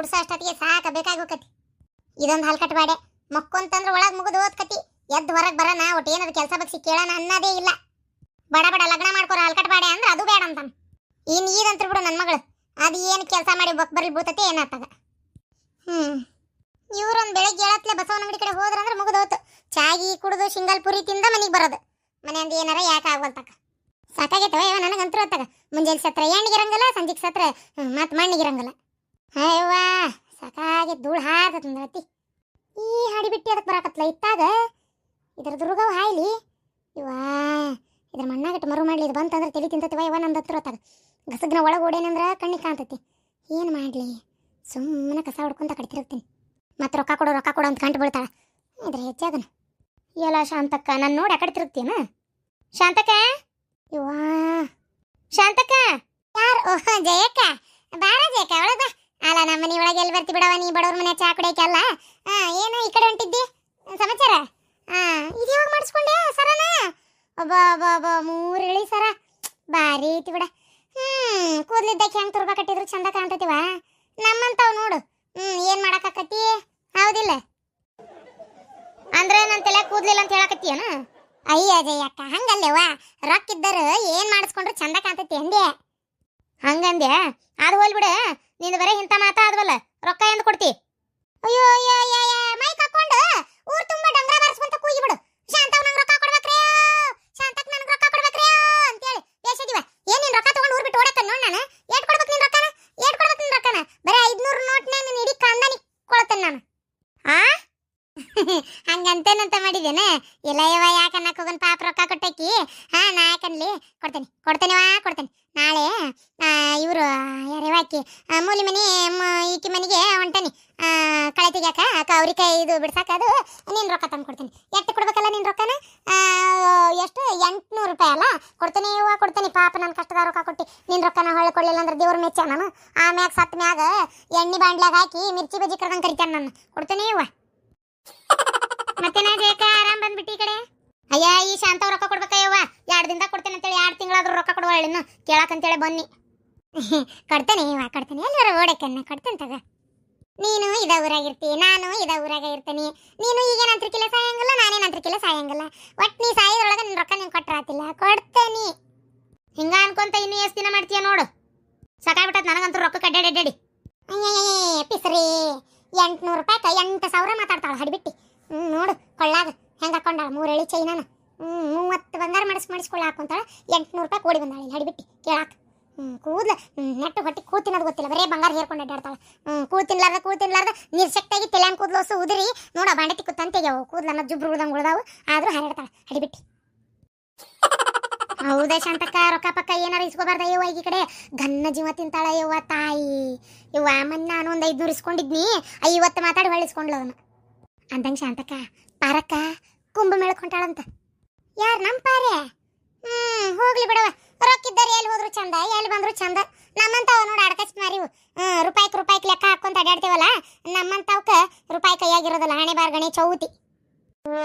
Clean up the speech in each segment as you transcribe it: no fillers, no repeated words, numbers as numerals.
ಗುಡ್ಸ ಅಷ್ಟೊತ್ತಿಗೆ ಸಾಕ ಬೇಕಾಗಿ ಹೋಗತಿ. ಇದೊಂದು ಹಲ್ಕಟ್ ಬಾಡೆ ಮಕ್ಕೊಂತಂದ್ರ ಒಳಗ್ ಮುಗಿದು ಓದ್ಕತಿ. ಎದ್ದು ಹೊರಗೆ ಬರೋಣ ಒಟ್ಟು ಏನಾದ್ರು ಕೆಲಸ ಬಗ್ಸಿ ಕೇಳೋಣ ಅನ್ನೋದೇ ಇಲ್ಲ. ಬಡ ಬಡ ಲಗ್ನ ಮಾಡ್ಕೊರ ಹಲ್ಕಟ್ ಬಾಡೆ ಅಂದ್ರೆ ಅದು ಬೇಡ ಅಂತಾನ. ಇದಂತ್ರ ಬಿಡು ನನ್ನ ಮಗಳು ಅದು ಏನು ಕೆಲಸ ಮಾಡಿ ಬರ್ಲಿ ಬೂತತೆ ಏನಾತಾಗ. ಇವ್ರೊಂದು ಬೆಳಗ್ಗೆ ಹೇಳತ್ಲೆ ಬಸವನ ಅಂಗಡಿ ಕಡೆ ಹೋದ್ರಂದ್ರೆ ಮುಗಿದೋತು. ಚಾಗಿ ಕುಡಿದು ಶಿಂಗಲ್ ಪುರಿ ತಿಂದ ಮನೆಗೆ ಬರೋದು. ಮನೆಯಿಂದ ಏನಾರ ಯಾಕೆ ಆಗವಲ್ತಕ ಸಾಕಾಗೈತವ ಇವ ನನಗಂತೂ ಹೊತ್ತಾಗ. ಮುಂಜಾನೆ ಸತ್ರ ಎಣ್ಣಿಗಿರಂಗಲ್ಲ, ಸಂಜೆಗೆ ಸತ್ರ ಮತ್ತೆ ಮಣ್ಣಿಗಿರಂಗಲ್ಲ. ಅಯ್ಯವ್ವ ಸಾಕಾಗಿ ಧೂಳು ಹಾರತಿ. ಈ ಹಾಡಿ ಬಿಟ್ಟು ಅದಕ್ಕೆ ಬರಾಕತ್ಲ ಇತ್ತಾಗ ಇದ್ರ ದುರ್ಗವು ಹಾಯ್ಲಿ ಇವಾ. ಇದ್ರ ಮಣ್ಣಾಗಟ್ಟು ಮರು ಮಾಡ್ಲಿ ಇದು ಬಂತಂದ್ರೆ ತಲೆ ತಿಂತತಿವ ಇವ. ನಂದು ಹತ್ರ ಹೊತ್ತಾಗ ಗಸಗ್ನ ಒಳಗೆ ಓಡೇನಂದ್ರೆ ಕಣ್ಣಿಗೆ ಕಾಣ್ತತಿ. ಏನು ಮಾಡಲಿ ಸುಮ್ಮನೆ ಕಸ ಹೊಡ್ಕೊಂತ ಕಡ್ತಿರ್ತೀನಿ. ಮತ್ತೆ ರೊಕ್ಕ ಕೊಡು ಅಂತ ಕಂಡು ಬೀಳ್ತಾಳ. ಇದ್ರ ಹೆಚ್ಚಾಗನ ಎಲ್ಲ ಶಾಂತಕ್ಕ ನಾನು ನೋಡಿ ಆ ಕಡೆ ತಿರುಗ್ತೀನ. ಶಾಂತಕ್ಕ ಇವಾ ಶಾಂತಕ್ಕ ಯಾರು? ಓಹ್ ಜಯಕ್ಕ ಬಾರ ಜಯಕ್ಕ ಒಳಗೆ ಬಾ. ಅಲ್ಲ ನಮ್ಮ ಮನೆ ಒಳಗೆ ಎಲ್ಲಿ ಬರ್ತಿ ಬಿಡವ, ನೀ ಬಡವ್ರ ಮನೆ ಚಾ ಕುಡಿಯಕ್ಕಲ್ಲ. ಏನು ಈ ಕಡೆ ಹೊಂಟಿದ್ದಿ ಸಮಾಚಾರ? ಇದು ಯಾವಾಗ ಮಾಡಿಸ್ಕೊಂಡೆ ಸರನ? ಒಬ್ಬ 3 ಇಳಿ ಸರ ಬಾರಿ ಐತಿ ಬಿಡ. ಕೂದ್ಲಿದ್ದಕ್ಕೆ ಹೆಂಗೆ ತುರ್ಬ ಕಟ್ಟಿದ್ರು ಚಂದ ಕಾಣ್ತತಿವ ನಮ್ಮಂತಾವ್ ನೋಡು. ಏನು ಮಾಡಾಕತ್ತಿ ಹೌದಿಲ್ಲ ಅಂದ್ರೆ ನನ್ನ ತಲೆ ಕೂದ್ಲಿಲ್ಲ ಅಂತ ಹೇಳಕತ್ತೀಯನ? ಅಯ್ಯ ಜಯಕ್ಕ ಹಂಗಲ್ಲೇವ, ರೊಕ್ಕ ಇದ್ದರು ಏನು ಮಾಡಿಸ್ಕೊಂಡ್ರು ಚಂದ ಕಾಣ್ತತಿ ಅಂದೆ. ಹಂಗಂದೆ ಅದು ಹೋಲ್ ಬಿಡು. ನಿಂದು ಬರೀ ಇಂಥ ಮಾತಾ ಆದ್ವಲ್ಲ, ರೊಕ್ಕ ಎಂದು ಕೊಡ್ತಿ? ಅಯ್ಯೋ ಅಯ್ಯೋ ಅಯ್ಯ ಮೈಕ್ ಹಾಕೊಂಡು ಊರು ತುಂಬ ಡಂಗ್ರ ಬಾರಿಸ್ಕೊಂತ ಕೂಗಿ ಬಿಡು. ಶಾಂತವ್ ನಂಗೆ ರೊಕ್ಕ ಕೊಡ್ಬೇಕ್ರಿ, ಶಾಂತಕ್ ನನಗೆ ರೊಕ್ಕ ಕೊಡ್ಬೇಕ್ರಿ ಅಂತೇಳಿ ಬೇಸದಿವ. ಏನ್ ನೀನು ರೊಕ್ಕ ತಗೊಂಡು ಊರು ಬಿಟ್ಟು ಓಡಕ್ಕ ನೋಡ್ ನಾನು. ಏಟ್ ಕೊಡ್ಬೇಕು ನಿನ್ ರೊಕ್ಕನ? ಬರೀ 500 ನೋಟ್ನಾಗ ನೀನು ಇಡೀ ಕಾಂದಾನಿ ಕೊಡ್ತೇನೆ ನಾನು. ಹಂಗಂತೇನಂತ ಮಾಡಿದ್ದೇನೆ ಇಲ್ಲ ಯವ. ಯಾಕೆ ಅನ್ನಕ್ಕೆ ಹೋಗನ್ ಪಾಪ ರೊಕ್ಕ ಕೊಟ್ಟಕ್ಕಿ. ನಾ ಯಾಕನ್ಲಿ ಕೊಡ್ತೇನೆ. ನಾಳೆ ಇವರು ಯಾರೇವಾಕಿ ಮೂಲಿ ಮನೆ ಈಕಿ ಮನೆಗೆ ಹೊಂಟಾನಿ ಕಳೆ ತೆಗಿಯಾಕ ಅವ್ರಿಕಾಯಿ ಇದು ಬಿಡ್ಸಾಕ. ಅದು ನೀನು ರೊಕ್ಕ ತಂದು ಕೊಡ್ತೀನಿ. ಎಷ್ಟು ಕೊಡ್ಬೇಕಲ್ಲ ನಿನ್ನ ರೊಕ್ಕನ? ಎಷ್ಟು 800 ರೂಪಾಯಿ ಅಲ್ಲ? ಕೊಡ್ತೇನೆ ಪಾಪ ನನ್ನ ಕಷ್ಟದ ರೊಕ್ಕ ಕೊಟ್ಟು ನಿನ್ನ ರೊಕ್ಕನ ಹೊಳ್ಳಿ ಕೊಡಲಿಲ್ಲ ಅಂದ್ರೆ ದೇವ್ರ ಮೆಚ್ಚ ನಾನು. ಆಮ್ಯಾಗ ಸತ್ ಮ್ಯಾಗ ಎಣ್ಣೆ ಬಾಂಡ್ಲಾಗ ಹಾಕಿ ಮಿರ್ಚಿ ಬಜ್ಜಿ ಕರ್ದಂಗೆ ಕರಿತಾನೆ ನಾನು. ಕೊಡ್ತೇನೆ ಇವ. ಮತ್ತೆ ನಾ ಜಯಕ ಆರಾಮ್ ಬಂದ್ಬಿಟ್ಟು ಈ ಕಡೆ. ಅಯ್ಯ ಈ ಶಾಂತ ರೊಕ್ಕ ಕೊಡ್ಬೇಕಯ್ಯವ್ವ. 2 ದಿನದಾಗ ಕೊಡ್ತೇನೆ ಅಂತೇಳಿ 2 ತಿಂಗಳಾದ್ರೂ ರೊಕ್ಕ ಕೊಡುವ ಇನ್ನು ಕೇಳಾಕಂತೇಳಿ ಬನ್ನಿ. ಕೊಡ್ತೇನೆ ಎಲ್ಲರ ಓಡಕ್ಕನ್ನ ಕೊಡ್ತೇನೆ ತಗ. ನೀನು ಇದ ಊರಾಗಿರ್ತಿ, ನಾನು ಇದ ಊರಾಗ ಇರ್ತೀನಿ. ನೀನು ಈಗೇನು ಅಂತ್ರಕ್ಕಿಲ್ಲ ಸಾಯಂಗಿಲ್ಲ, ನಾನೇನು ಅಂತ್ರಕ್ಕಿಲ್ಲ ಸಾಯಂಗಿಲ್ಲ. ಒಟ್ಟು ನೀ ಸಾಯೋದ್ರೊಳಗೆ ನಿನ್ನ ರೊಕ್ಕ ನೀನು ಕೊಟ್ಟರಾತಿಲ್ಲ, ಕೊಡ್ತೇನೆ. ಹಿಂಗ ಅನ್ಕೊಂತ ಇನ್ನು ಎಷ್ಟು ದಿನ ಮಾಡ್ತೀಯ ನೋಡು. ಸಾಕಾಗ್ಬಿಟ್ಟತ್ ನನಗಂತೂ ರೊಕ್ಕ ಅಡ್ಡಾಡಿ. ಪಿಸ್ರಿ 800 ರೂಪಾಯಿ 8,000 ಮಾತಾಡ್ತಾಳ ಹಡಿಬಿಟ್ಟು. ನೋಡು ಕೊಳ್ಳಾಗ ಹೆಂಗೆ ಹಾಕೊಂಡಾಳ 3 ಎಳಿ ಚೈನಾನ. 30 ಬಂಗಾರ ಮಾಡಿಸ್ಕೊಳ್ಳ ಹಾಕೊಂತಾಳ. 800 ರೂಪಾಯಿ ಕೋಡಿ ಬಂದಾಳ ಇಲ್ಲಿ ಹಡಿಬಿಟ್ಟು ಕೇಳಾಕ. ಕೂದ್ಲ ನೆಟ್ಟು ಹೊಟ್ಟೆ ಕೂತಿನದು ಗೊತ್ತಿಲ್ಲ, ಬರೇ ಬಂಗಾರ ಹೇರ್ಕೊಂಡು ಅಡ್ಡಾಡ್ತಾಳ. ಕೂತಿನ್ಲಾರ್ದ ನಿರ್ಸಕ್ತಾಗಿ ತೆಲ್ಯಾನ್ ಕೂದ್ಲೋಸು ಉದುರಿ ನೋಡ ಬಾಂಡತಿ ಕೂತಂತೆಗ್ಯಾವು. ಕೂದ್ಲನ್ನ ಜುಬ್ರು ಉಳ್ದಂಗೆ ಉಳ್ದಾವು ಆದ್ರೂ ಹಾರಾಡ್ತಾಳ ಹಡಿಬಿಟ್ಟು. ಹೌದಾ ಶಾಂತಕ್ಕ, ರೊಕ್ಕ ಪಕ್ಕ ಏನಾರು ಇಸ್ಕೋಬಾರ್ದ ಯವ್ವ. ಈ ಕಡೆ ಗನ್ನ ಜೀವ ತಿಂತಾಳ ಯವ್ವ ತಾಯಿ. ಯವ್ವ ಮೊನ್ನೆ ನಾನು ಒಂದು 500 ಇಸ್ಕೊಂಡಿದ್ನಿ, 50 ಮಾತಾಡಿ ಹೊಳ್ಳಿಸ್ಕೊಂಡ್ಲ ಅವನು. ಅಂದಂಗೆ ಶಾಂತಕ್ಕ ಪಾರಕ್ಕ ಕುಂಭಮೇಳಕ್ಕೆ ಹೊಂಟಾಳಂತ. ಯಾರು ನಮ್ಮ ಪಾರೆ? ಹೋಗ್ಲಿ ಬಿಡವ, ರೊಕ್ಕಿದ್ದಾರೆ ಎಲ್ಲಿ ಹೋದ್ರು ಚಂದ, ಎಲ್ಲಿ ಬಂದ್ರು ಚಂದ. ನಮ್ಮಂತಾವ ನೋಡಿ ಅಡ್ಕಚ್ ಮಾರಿವು. ರೂಪಾಯಿಗೆ ಲೆಕ್ಕ ಹಾಕೊಂತ ಅಡ್ಡಾಡ್ತೇವಲ್ಲ, ನಮ್ಮಂತಾವಕ್ಕೆ ರೂಪಾಯಿ ಕೈಯಾಗಿರೋದಲ್ಲ. ಹಣೆ ಬಾರ್ ಗಣೆ ಚೌತಿ.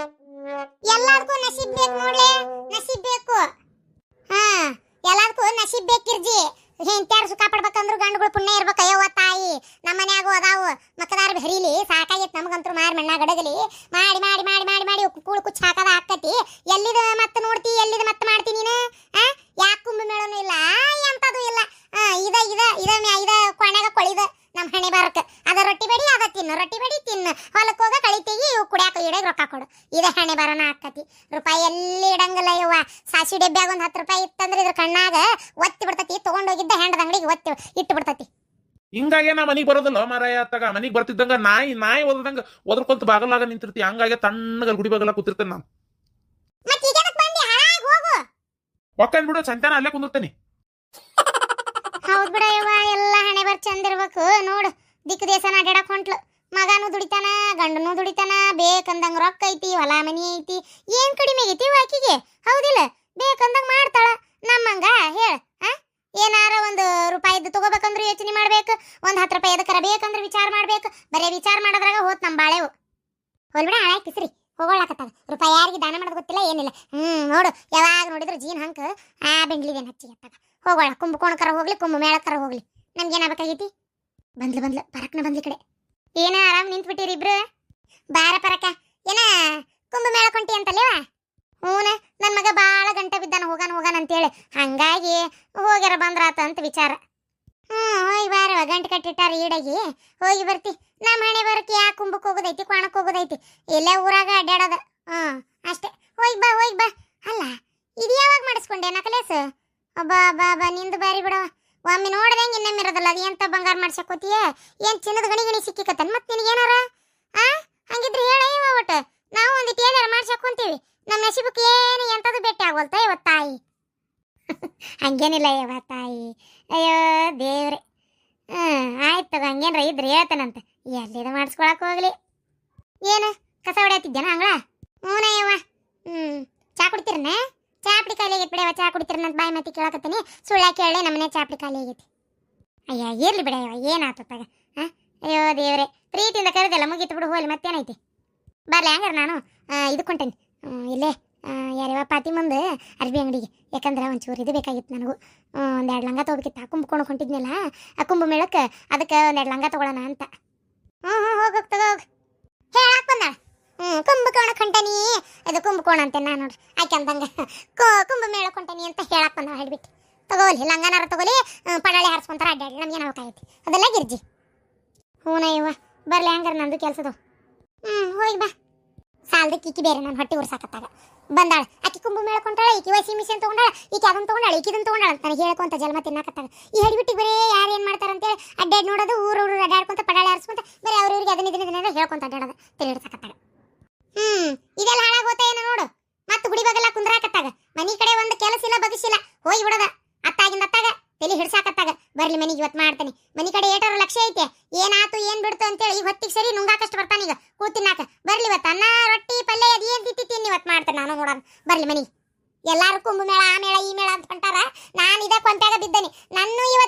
ಎಲ್ಲದಕ್ಕೂ ನಸೀಬ್ ಬೇಕು ನೋಡ್ಲೆ, ನಸೀಬ್ ಬೇಕು. ಎಲ್ಲದಕ್ಕೂ ನಸೀಬ್ ಬೇಕಿರ್ಜಿ. ಹೆಂಡ್ತ್ಯಾರು ಸುಖ ಪಡ್ಬೇಕಂದ್ರು ಗಂಡುಗಳು ಪುಣ್ಯ ಇರ್ಬೇಕು ಅಯ್ಯವ್ವ ತಾಯಿ. ನಮ್ಮ ಮನ್ಯಾಗೂ ಅದಾವು ಮಕ್ಕದಾರ ಹರಿಲಿ ಸಾಕಾಗೈತೆ ನಮಗಂತೂ. ಮಣ್ಣ ಗಡಗಲಿ ಮಾಡಿ ಕೂಳು ಕುಚ್ಚ ಹಾಕದ ಹಾಕತಿ. ಎಲ್ಲಿದ ಮತ್ತೆ ನೋಡ್ತಿ, ಎಲ್ಲಿದ ಮತ್ತೆ ಮಾಡ್ತಿ ನೀನು? ಯಾಕೆ ಕುಂಭಮೇಳನೂ ಇಲ್ಲ, ಎಂಥದ್ದು ಇಲ್ಲ. ಇದ ಕೊನೆಗ ಕೊಳಿದ ನಮ್ಮ ಹಣೆ ಬಾರಕ್ಕೆ. ಅದ ರೊಟ್ಟಿ ಬಡಿ ತಿನ್ನು, ಹೊಲಕ್ಕೆ ಹೋಗ ಕಳಿತೀಗಿ, ಇವು ಕುಡಿಯಾಕ ಇಡಗೆ ರೊಕ್ಕ ಕೊಡು. ಇದೇ ಹಣೆ ಬಾರನ ಹಾಕತಿ. ರೂಪಾಯಿ ಎಲ್ಲಿ ಇಡಂಗಿಲ್ಲ ಯವ್ವ. ಸಾಸಿ ಡಬ್ಬ್ಯಾಗ ಒಂದು 10 ರೂಪಾಯಿ ಇತ್ತಂದ್ರೆ ಇದ್ರ ಕಣ್ಣಾಗ ಒತ್ತಿ ಬಿಡ್ತತಿ. ತೊಗೊಂಡೋಗಿದ್ದ ಹೆಂಡದ ಅಂಗಡಿಗೆ ಒತ್ತಿ ಇಟ್ಟು ಬಿಡ್ತತಿ. ಹಿಂಗಾಗಿ ನಾ ಮನಿಗೆ ಬರೋದಿಲ್ಲ ಮಾರಾಯ. ತಗ ಮನಿಗೆ ಬರ್ತಿದ್ದಂಗ ನಾಯಿ ಓದಂಗ ಒದರ್ಕೊಂತ ಬಾಗಲಾಗ ನಿಂತಿರ್ತಿ. ಹಂಗಾಗಿ ತಣ್ಣಗ ಗುಡಿ ಬಾಗಲ ಕೂತಿರ್ತೇನೆ ನಾನು. ಒಕ್ಕಂದ್ ಬಿಡು, ಸಂತಾನ ಅಲ್ಲೇ ಕುಂದಿರ್ತೇನೆ. ಹೌದ್ ಬಿಡ ಯವ್ವ, ಎಲ್ಲ ಹಣೆ ಬರ್ ಚಂದ ಇರ್ಬೇಕು ನೋಡು. ದಿಕ್ಕು ದೇಶನ ಅಡ್ಯಾಡಕ್ ಹೊಂಟ್ಲು. ಮಗನೂ ದುಡಿತಾನ, ಗಂಡನೂ ದುಡಿತಾನ, ಬೇಕಂದಂಗ ರೊಕ್ಕ ಐತಿ, ಹೊಲ ಮನಿ ಐತಿ. ಏನ್ ಕಡಿಮೆ ಆಗೈತಿ ಆಕಿಗೆ? ಹೌದಿಲ್ಲ? ಬೇಕಂದಂಗ ಮಾಡ್ತಾಳ. ನಮ್ಮಂಗ ಹೇಳ ಏನಾರ ಒಂದು ರೂಪಾಯಿದ್ದು ತಗೋಬೇಕಂದ್ರೆ ಯೋಚನೆ ಮಾಡ್ಬೇಕು. ಒಂದು 10 ರೂಪಾಯಿ ಎದಕ್ಕರ ಬೇಕಂದ್ರೆ ವಿಚಾರ ಮಾಡ್ಬೇಕು. ಬರೇ ವಿಚಾರ ಮಾಡೋದ್ರಾಗ ಹೋತ್ ನಮ್ಮ ಬಾಳೆವು. ಹೊಲ್ಬಿಡ ಹಾಳಾಯ್ತಿಸ್ರಿ ಹೋಗೋಳಾಕತ್ತಾಗ. ರೂಪಾಯಿ ಯಾರಿಗೆ ದಾನ ಮಾಡೋದು ಗೊತ್ತಿಲ್ಲ ಏನಿಲ್ಲ. ನೋಡು ಯಾವಾಗ ನೋಡಿದ್ರು ಜೀನ್ ಹಂಕ ಬೆಂಗ್ಲಿದೇನು ಹಚ್ಚಿಗೆ ಅತ್ತಾಗ. ಹೋಗೋಳ ಕುಂಭಕೋಣಕರ ಹೋಗ್ಲಿ, ಕುಂಭ ಮೇಳಕ್ಕರ ಹೋಗ್ಲಿ, ನಮ್ಗೇನಾಗಬೇಕಾಗೈತಿ? ಬಂದ್ಲು ಪರಕ್ನ ಬಂದ್ಲಿ ಕಡೆ. ಏನ ಆರಾಮ್ ನಿಂತ್ಬಿಟ್ಟಿರಿ ಇಬ್ರು? ಬಾರ ಪರಕ, ಏನ ಕುಂಭಮೇಳ ಕೊಂಟಿ ಅಂತಲ್ಲೇವ? ಹೂನ, ನನ್ನ ಮಗ ಬಾಳ ಗಂಟ ಬಿದ್ದಾನ ಹೋಗಾನ ಅಂತೇಳಿ, ಹಂಗಾಗಿ ಹೋಗ್ಯಾರ ಬಂದ್ರಾತ ಅಂತ ವಿಚಾರ. ಹೋಗಿ ಬಾರವ, ಗಂಟು ಕಟ್ಟಿಟ್ಟಾರ ಈಡಾಗಿ, ಹೋಗಿ ಬರ್ತಿ. ನಮ್ಮ ಹಣೆ ಬರಕ್ಕೆ ಯಾಕೆ ಕುಂಭಕ್ಕೆ ಹೋಗೋದೈತಿ, ಕ್ವಾಣಕ್ಕೆ ಹೋಗೋದೈತಿ, ಇಲ್ಲೇ ಊರಾಗ ಅಡ್ಡಾಡೋದ. ಅಷ್ಟೇ, ಹೋಗಿ ಬಾ. ಅಲ್ಲ, ಇದು ಯಾವಾಗ ಮಾಡಿಸ್ಕೊಂಡೆ ನಕಲೇಸ್? ಬಾ ನಿಂದು ಬಾರಿ ಬಿಡವ. ಒಮ್ಮೆ ನೋಡ್ದಂಗೆ ಇನ್ನೊಮ್ಮೆ ಇರೋದಲ್ಲ, ಅದು ಎಂತ ಬಂಗಾರ ಮಾಡ್ಸಕೋತೀಯ? ಏನ್ ಚಿನ್ನದ ಗಣಿ ಸಿಕ್ಕಿಕತ್ತನ್ ಮತ್ತೆ ನಿನಗೇನಾರ? ಹಂಗಿದ್ರೆ ಹೇಳ ಒಟ್ಟು, ನಾವು ಒಂದಿಟ್ಟು ಏನಾರ ಮಾಡ್ಸಕೊಂತೀವಿ. ನಮ್ಮ ನಸೀಬಕ್ಕೆ ಏನು ಎಂಥದ್ದು ಭೇಟಿ ಆಗೋಲ್ತ ಇವತ್ತು ತಾಯಿ. ಹಂಗೇನಿಲ್ಲ ಯವ್ವ ತಾಯಿ, ಅಯ್ಯೋ ದೇವ್ರೆ. ಆಯ್ತು ತಗೋ, ಹಂಗೇನ್ರ ಇದ್ರೆ ಹೇಳ್ತಾನಂತ. ಎಲ್ಲಿದ ಮಾಡಿಸ್ಕೊಳಕ್ ಹೋಗ್ಲಿ. ಏನು ಕಸ ಹೊಡೆಯತ್ತಿದ್ದೇನ ಅಂಗಳ? ಹ್ಞೂನಯ್ಯವ್ವ. ಚಾ ಕುಡಿತೀರನ? ಚಾಪಡಿ ಖಾಲಿ ಆಗೈತಿ ಬಿಡವ, ಚಾ ಕುಡಿತೀರನಂತ ಬಾಯಿ ಮಾತಿ ಕೇಳಕತ್ತೀನಿ. ಸುಳ್ಳ ಕೇಳಿ ನಮ್ಮನೆ ಚಾಪಡಿ ಖಾಲಿ ಆಗೈತಿ. ಅಯ್ಯ ಇರ್ಲಿ ಬಿಡಯ್ಯವ, ಏನಾಯ್ತು ತಗ. ಅಯ್ಯೋ ದೇವ್ರೆ, ಪ್ರೀತಿಯಿಂದ ಕರೆದಲ್ಲ, ಮುಗೀತು ಬಿಡು, ಹೋಲಿ ಮತ್ತೇನೈತಿ. ಬರ್ಲಿ ಹಂಗಾರ ನಾನು ಇದಕ್ಕೊಂಟೇನಿ ಇಲ್ಲೇ ಯಾರ್ಯಾವ ಪಾತಿ ಮುಂದೆ ಅರ್ಬಿ ಅಂಗಡಿಗೆ. ಯಾಕಂದ್ರೆ ಒಂಚೂರು ಇದು ಬೇಕಾಗಿತ್ತು ನನಗೂ. ಒಂದೆರಡು ಲಂಗ ತೊಗೋಬೇಕಿತ್ತು. ಆ ಕುಂಭಕೋಣ ಹೊಂಟಿದ್ನಲ್ಲ, ಆ ಕುಂಭ ಮೇಳಕ್ಕೆ, ಅದಕ್ಕೆ ಒಂದೆರಡು ಲಂಗ ತೊಗೊಳ್ಳೋಣ ಅಂತ. ಹೋಗಿ ತಗೋಗಿ ಹೇಳಕ್ ಬಂದ. ಕುಂಭಕೋಣ ಕೊಂಟನಿ, ಅದು ಕುಂಭಕೋಣ ಅಂತ ನಾನು ನೋಡ್ರಿ ಆಕೆ ಅಂದಂಗೆ ಕುಂಭ ಮೇಳ ಕೊಂಟನಿ ಅಂತ ಹೇಳಕ್ ಬಂದ. ಹೇಳ್ಬಿಟ್ಟು ತಗೋಲಿ, ಲಂಗನಾರ ತಗೋಲಿ, ಪಡಾಳಿ ಹಾರಿಸ್ಕೊಂತಾರ ಅಡ್ಡಾಡಿ, ನಮ್ಗೆ ಏನಾಗೈತಿ ಅದೆಲ್ಲ ಗಿರ್ಜಿ. ಹ್ಞೂನಯ್ಯವ್ವ, ಬರ್ಲಿ ಹಂಗಾರ ನಂದು ಕೆಲಸದು. ಹೋಗಿ ಬಾ. ಸಾಲದಕ್ಕೆ ಈಕಿ ಬೇರೆ, ನಾನು ಹೊಟ್ಟೆ ಉರ್ಸಾಕತ್ತಾಗ ಬಂದಾಳ. ಆಕಿ ಕುಂಭ ಮೇಳ ಕೊಂಟಾಳ, ಈಕಿ ವಸಿ ಮಿಷನ್ ತೊಗೊಂಡಾಳ, ಈಕಿ ಅದನ್ನು ತೊಗೊಂಡಾಳ, ಈಕಿ ಇದನ್ನು ತೊಗೊಂಡಾಳ ಅಂತ ನನಗೆ ಹೇಳ್ಕೊಂತ ಜನ್ಮ ತಿನ್ನಾಕತ್ತಾಗ. ಈ ಹಡಿಬಿಟ್ಟಿಗೆ ಬರೀ ಯಾರು ಏನು ಮಾಡ್ತಾರಂತೇಳಿ ಅಡ್ಡಾಡಿ ನೋಡೋದು, ಊರು ಅಡ್ಡಾಡ್ಕೊಂತ ಪಡಾಳಿ ಹಾರಿಸ್ಕೊಂತ ಬರೀ ಅವ್ರಿಗೆ ಅದನ್ನ ಹೇಳ್ಕೊಂತ ಅಡ್ಡಾಡೋದು ತಲೆ ಹಿಡ್ಸಕತ್ತಾಗ. ಇದೆಲ್ಲ ಹಾಳಾಗೋತ ಏನೋ ನೋಡು. ಮತ್ತೆ ಗುಡಿ ಬಾಗಲ್ಲ ಕುಂದ್ರಾಕತ್ತಾಗ, ಮನಿ ಕಡೆ ಒಂದು ಕೆಲಸ ಇಲ್ಲ ಬಗಸಿಲ್ಲ, ಹೋಗಿ ಬಿಡೋದ ಅತ್ತಾಗಿಂದ ಅತ್ತಾಗ ತಲೆ ಹಿಡ್ಸಾಕತ್ತಾಗ. ಬರ್ಲಿ ಮನಿಗೆ ಇವತ್ತು ಮಾಡ್ತಾನೆ. ಮನಿ ಕಡೆ ಏಟಾರ ಲಕ್ಷ್ಯ ಐತೆ, ಏನಾತು ಏನ್ ಬಿಡ್ತು ಅಂತೇಳಿ ಈ ಹೊತ್ತಿಗೆ ಸರಿ ನುಂಗಾಕಷ್ಟು ಬರ್ತಾನೀಗ ಕೂತಿನಾಕ. ಬರ್ಲಿ ಇವತ್ತು ಅನ್ನ ರೊಟ್ಟಿ ಪಲ್ಯ ಅದು ಏನ್ ತಿಂತೀನಿ ಇವತ್ತು ಮಾಡ್ತಾನೆ. ನಾನು ನೋಡೋಣ ಬರ್ಲಿ ಮನಿಗೆ. ಎಲ್ಲಾರು ಕುಂಭ ಮೇಳ ಆ ಮೇಳ ಈ ಮೇಳ ಅಂತ ಹೊಂಟಾರ, ನಾನು ಇದ ಕೊಂತಾಗ ಬಿದ್ದೇನೆ. ನನ್ನ ಇವತ್ತು